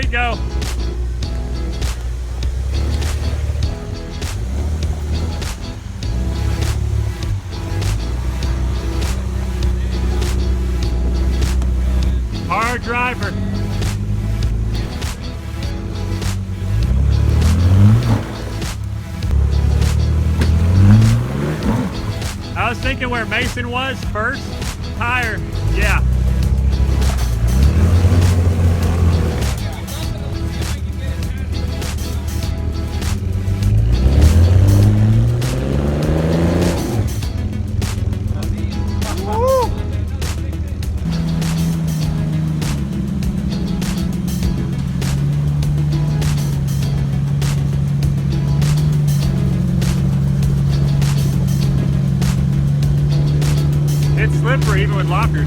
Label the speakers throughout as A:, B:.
A: you go. Hard driver. I was thinking where Mason was first. Tire, yeah. It's slippery even with lockers.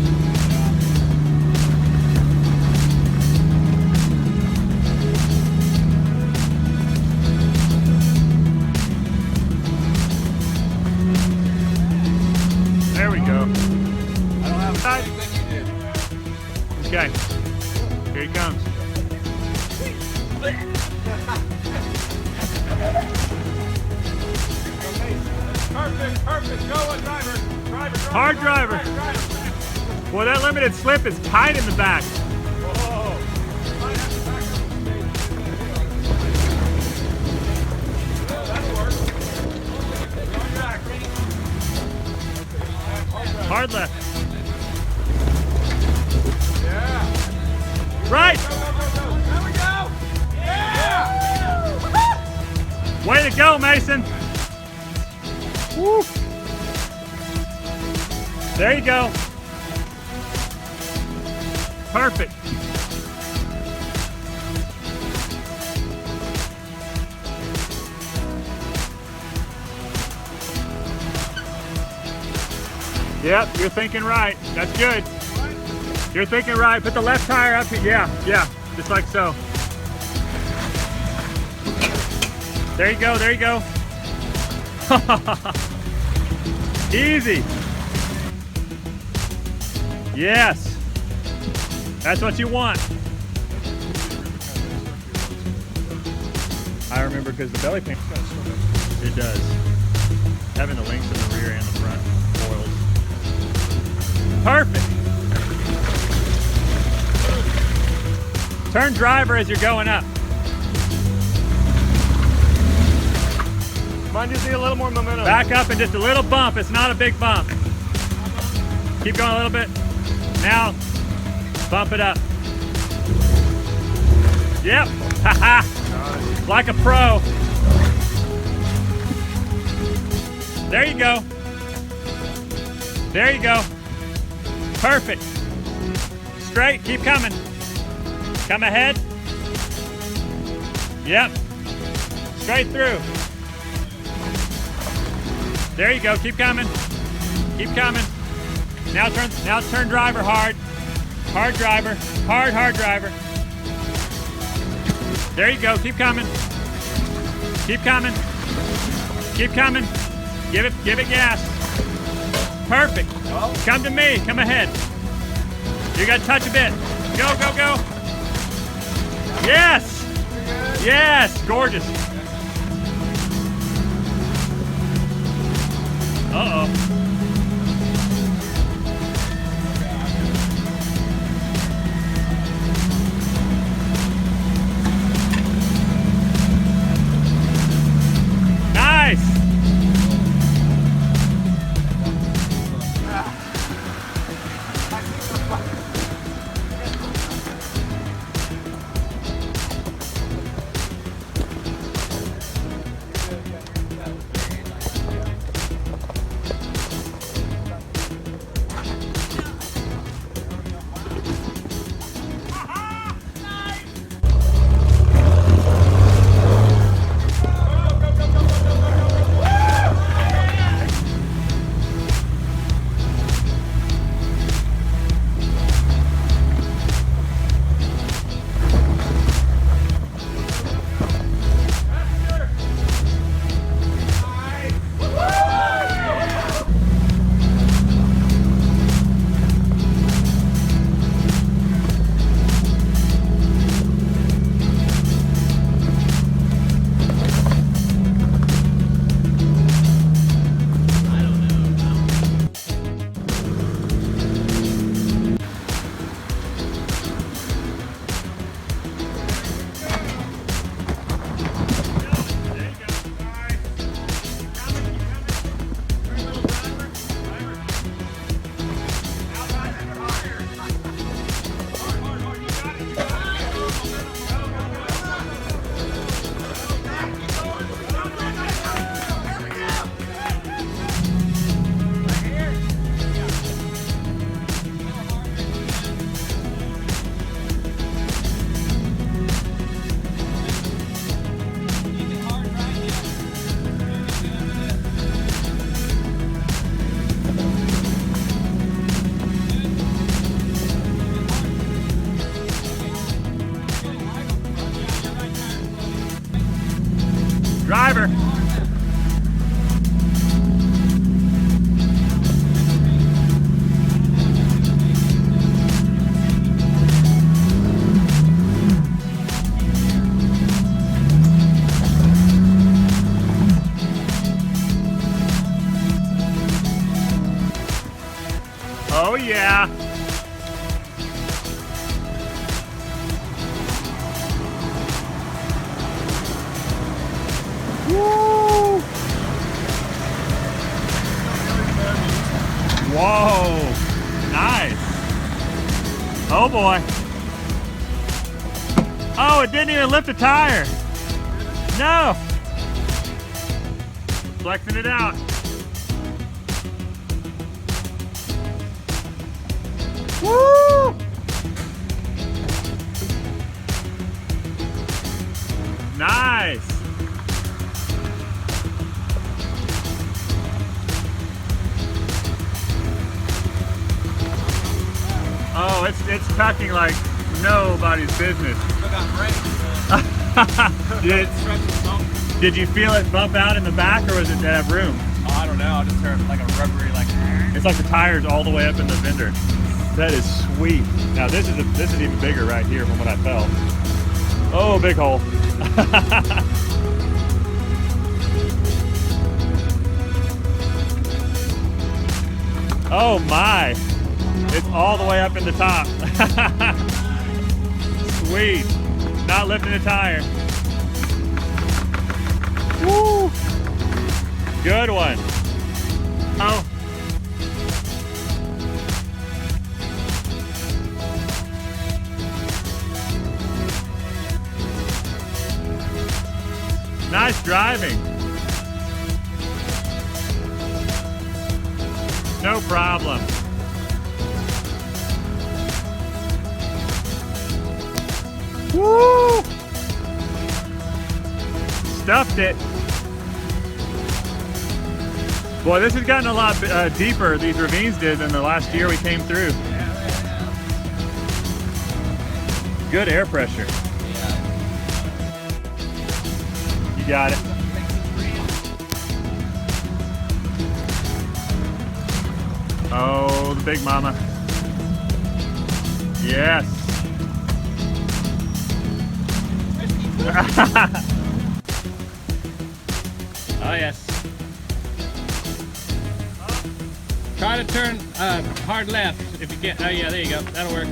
A: There we go. I don't have a side. Okay. Here he comes.
B: Perfect. Go on, driver.
A: Hard driver. Well, that limited slip is tight in the back. Hard left.
B: Yeah.
A: Right.
B: Go. There we go. Yeah.
A: Way to go, Mason. Woo. There you go. Perfect. Yep, you're thinking right. That's good. You're thinking right. Put the left tire up here. Yeah, just like so. There you go, there you go. Easy. Yes. That's what you want. I remember because the belly paint, it does. Having the links in the rear and the front foils. Perfect. Turn driver as you're going up.
B: Mine just need a little more momentum.
A: Back up and just a little bump. It's not a big bump. Keep going a little bit. Now, bump it up. Yep. Haha. Like a pro. There you go. There you go. Perfect. Straight. Keep coming. Come ahead. Yep. Straight through. There you go. Keep coming. Keep coming. Now turn driver hard. Hard driver. Hard driver. There you go. Keep coming. Keep coming. Keep coming. Give it gas. Perfect. Come to me. Come ahead. You got to touch a bit. Go. Yes. Yes. Gorgeous. Uh-oh. Nice. Driver. Oh yeah. Woo! Whoa! Nice. Oh boy. Oh, it didn't even lift a tire. No. Flexing it out. Woo! Nice. Oh, it's tucking like nobody's business. Did you feel it bump out in the back, or was it that have room?
B: Oh, I don't know. I just heard like a rubbery like.
A: It's like the tires all the way up in the fender. That is sweet. Now this is even bigger right here from what I felt. Oh, big hole. Oh my. It's all the way up in the top. Sweet. Not lifting a tire. Woo. Good one. Oh. Nice driving. No problem. Woo! Stuffed it. Boy, this has gotten a lot deeper, these ravines did, than the last year we came through. Good air pressure. You got it. Oh, the big mama. Yes.
C: Oh yes. Try to turn hard left if you can. Oh yeah, there you go. That'll work.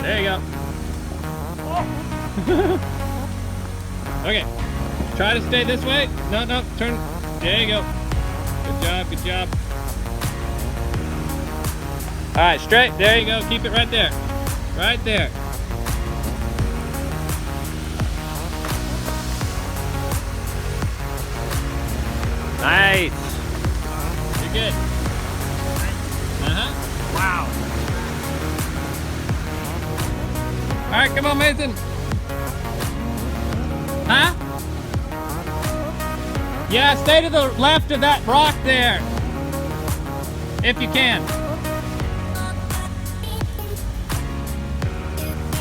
C: There you go. Okay. Try to stay this way. No, no, turn. There you go. Good job, good job. All right, straight. There you go. Keep it right there. Right there. Nice. You're good. Uh-huh.
A: Wow.
C: All right, come on, Mason. Huh? Yeah, stay to the left of that rock there. If you can.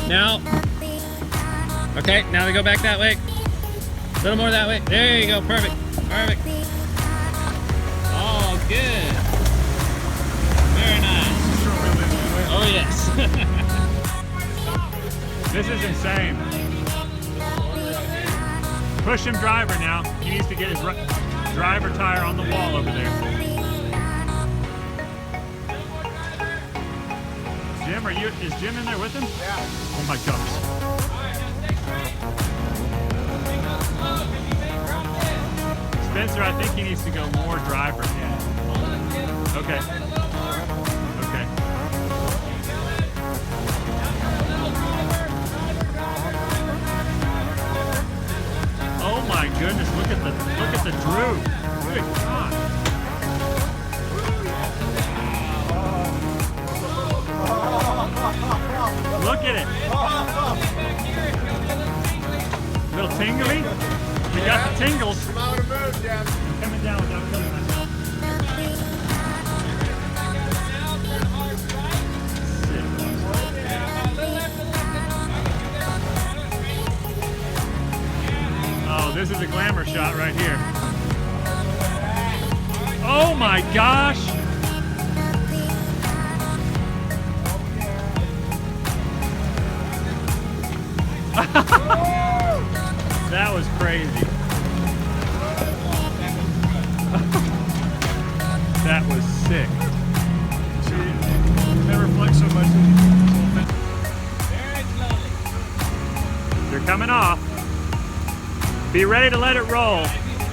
C: Now. Okay, now we go back that way. A little more that way. There you go, perfect. Perfect. Oh, good. Very nice. Oh, yes.
A: This is insane. Push him driver now. He needs to get his driver tire on the wall over there. Jim, is Jim in there with him?
B: Yeah.
A: Oh my gosh. Spencer, I think he needs to go more driver. Yeah. Okay. Okay. Oh my goodness, look at the droop. Good God. Look at it. Little tingly. We got the tingles.
B: Come out and move, Jeff.
A: I'm coming down without killing myself. camera shot right here. Oh my gosh! That was crazy. That was sick.
B: Never flex so much.
C: Very slowly.
A: You're coming off. Be ready to let it roll.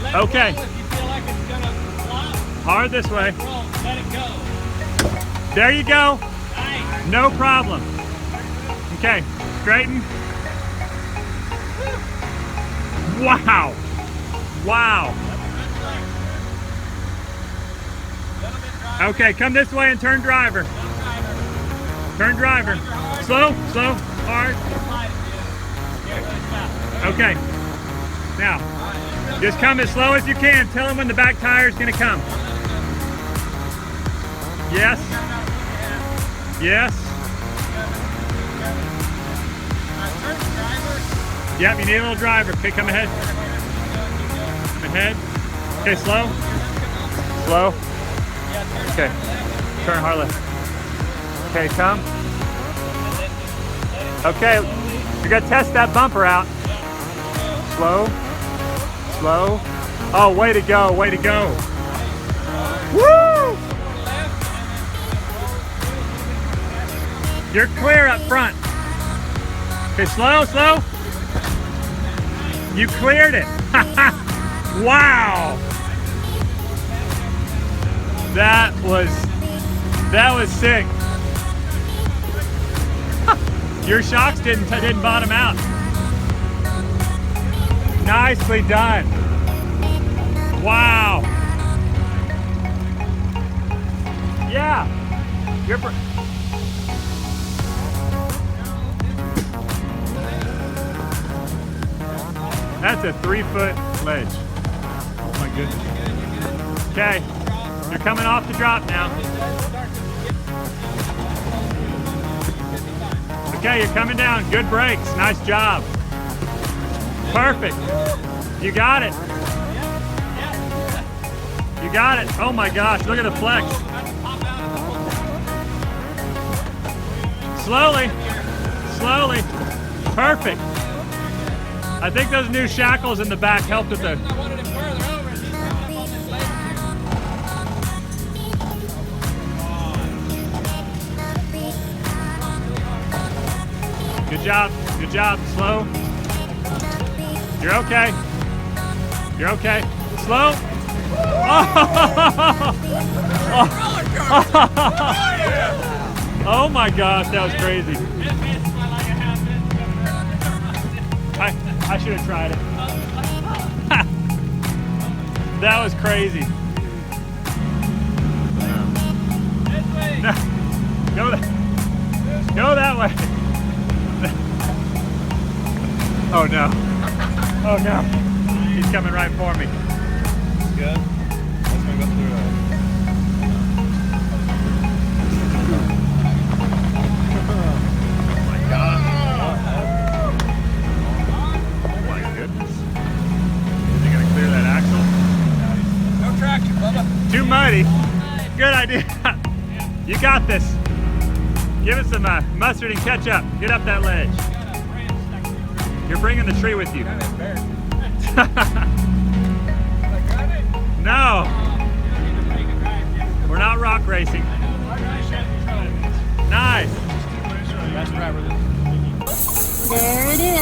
C: Let
A: Okay.
C: it roll if you feel like it's gonna flop.
A: Hard this way.
C: Roll, let it go.
A: There you go.
C: Nice.
A: No problem. Okay, straighten. Wow. Wow. Okay, come this way and turn driver. Turn driver. Slow, slow, hard. Okay. Now, just come as slow as you can. Tell him when the back tire is going to come. Yes. Yes. Yep, you need a little driver. Okay, come ahead. Come ahead. Okay, slow. Slow. Okay. Turn hard left. Okay, come. Okay, you're gonna test that bumper out. Slow. Slow. Oh, way to go, way to go. Woo! You're clear up front. Okay, slow, slow. You cleared it. Wow. That was sick. Your shocks didn't bottom out. Nicely done. Wow. Yeah. That's a 3-foot ledge. Oh my goodness. Okay, you're coming off the drop now. Okay, you're coming down. Good brakes. Nice job. Perfect. You got it. You got it. Oh my gosh, look at the flex. Slowly. Slowly. Perfect. I think those new shackles in the back helped with the... Good job. Good job. Slow. You're okay. You're okay. Slow. Oh my gosh, that was crazy. I should have tried it. That was crazy. No. Go that way. Oh no. Oh no. He's coming right for me.
B: Good. Let's go through that. Oh my God.
A: Oh my goodness. Is he gonna clear that axle?
B: No traction, Bubba.
A: Too muddy. Good idea. You got this. Give it some mustard and ketchup. Get up that ledge. You're bringing the tree with you. No. We're not rock racing. Nice.
B: That's right.
D: There it is.